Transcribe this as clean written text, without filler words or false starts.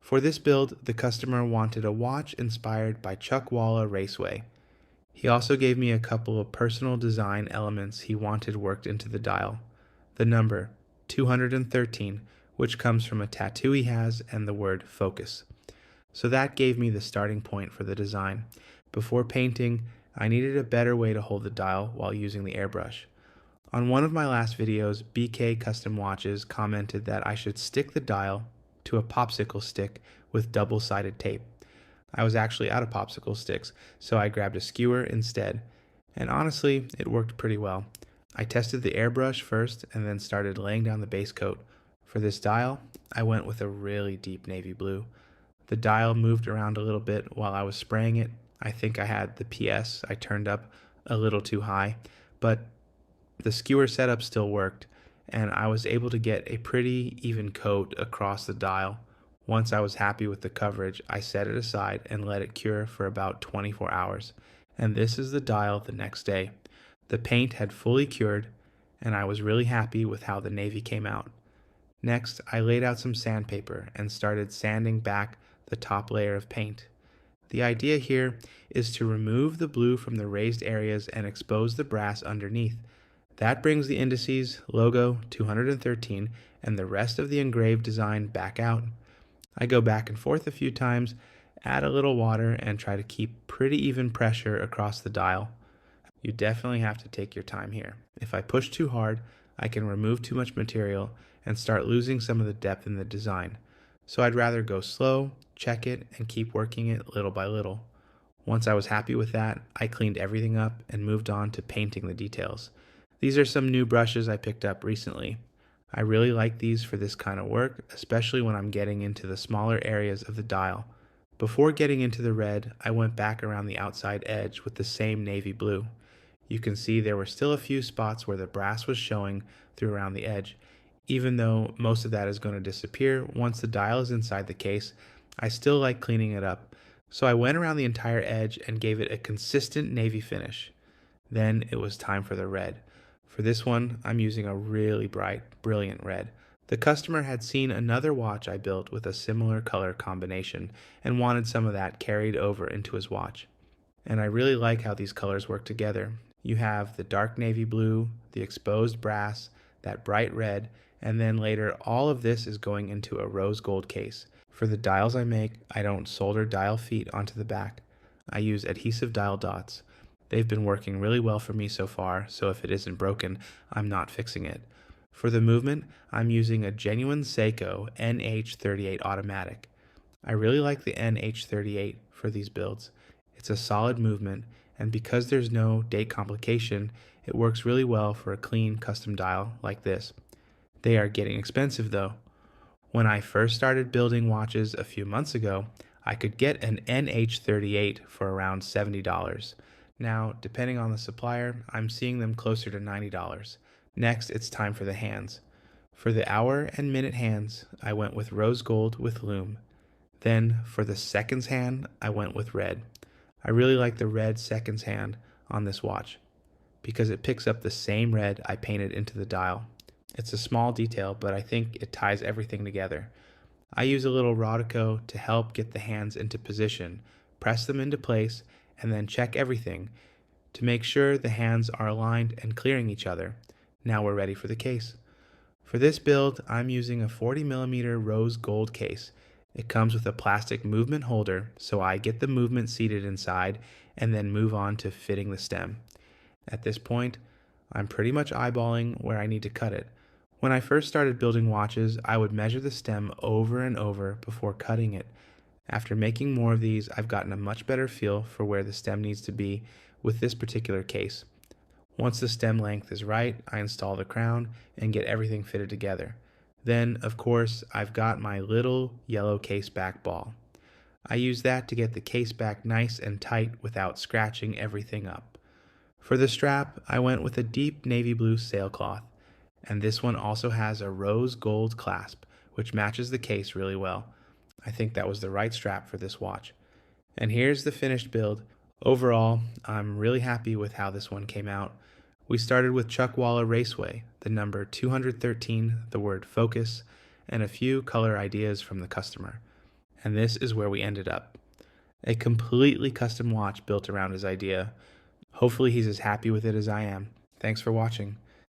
For this build, the customer wanted a watch inspired by Chuckwalla Raceway. He also gave me a couple of personal design elements he wanted worked into the dial. The number 213, which comes from a tattoo he has, and the word focus. So that gave me the starting point for the design. Before painting, I needed a better way to hold the dial while using the airbrush. On one of my last videos, BK Custom Watches commented that I should stick the dial to a popsicle stick with double-sided tape. I was actually out of popsicle sticks, so I grabbed a skewer instead. And honestly, it worked pretty well. I tested the airbrush first and then started laying down the base coat. For this dial, I went with a really deep navy blue. The dial moved around a little bit while I was spraying it. I think I had the PS I turned up a little too high, but the skewer setup still worked, and I was able to get a pretty even coat across the dial. Once I was happy with the coverage, I set it aside and let it cure for about 24 hours. And this is the dial the next day. The paint had fully cured, and I was really happy with how the navy came out. Next, I laid out some sandpaper and started sanding back the top layer of paint. The idea here is to remove the blue from the raised areas and expose the brass underneath. That brings the indices, logo 213, and the rest of the engraved design back out. I go back and forth a few times, add a little water, and try to keep pretty even pressure across the dial. You definitely have to take your time here. If I push too hard, I can remove too much material and start losing some of the depth in the design. So I'd rather go slow, check it, and keep working it little by little. Once I was happy with that, I cleaned everything up and moved on to painting the details. These are some new brushes I picked up recently. I really like these for this kind of work, especially when I'm getting into the smaller areas of the dial. Before getting into the red, I went back around the outside edge with the same navy blue. You can see there were still a few spots where the brass was showing through around the edge. Even though most of that is going to disappear once the dial is inside the case, I still like cleaning it up. So I went around the entire edge and gave it a consistent navy finish. Then it was time for the red. For this one, I'm using a really bright, brilliant red. The customer had seen another watch I built with a similar color combination and wanted some of that carried over into his watch. And I really like how these colors work together. You have the dark navy blue, the exposed brass, that bright red, and then later all of this is going into a rose gold case. For the dials I make, I don't solder dial feet onto the back. I use adhesive dial dots. They've been working really well for me so far, so if it isn't broken, I'm not fixing it. For the movement, I'm using a genuine Seiko NH38 automatic. I really like the NH38 for these builds. It's a solid movement, and because there's no date complication, it works really well for a clean custom dial like this. They are getting expensive though. When I first started building watches a few months ago, I could get an NH38 for around $70. Now, depending on the supplier, I'm seeing them closer to $90. Next, it's time for the hands. For the hour and minute hands, I went with rose gold with lume. Then, for the seconds hand, I went with red. I really like the red seconds hand on this watch because it picks up the same red I painted into the dial. It's a small detail, but I think it ties everything together. I use a little Rodico to help get the hands into position, press them into place, and then check everything to make sure the hands are aligned and clearing each other. Now we're ready for the case. For this build, I'm using a 40mm rose gold case. It comes with a plastic movement holder, so I get the movement seated inside and then move on to fitting the stem. At this point, I'm pretty much eyeballing where I need to cut it. When I first started building watches, I would measure the stem over and over before cutting it. After making more of these, I've gotten a much better feel for where the stem needs to be with this particular case. Once the stem length is right, I install the crown and get everything fitted together. Then, of course, I've got my little yellow case back ball. I use that to get the case back nice and tight without scratching everything up. For the strap, I went with a deep navy blue sailcloth, and this one also has a rose gold clasp, which matches the case really well. I think that was the right strap for this watch. And here's the finished build. Overall, I'm really happy with how this one came out. We started with Chuckwalla Raceway, the number 213, the word focus, and a few color ideas from the customer. and this is where we ended up. A completely custom watch built around his idea. Hopefully he's as happy with it as I am. Thanks for watching.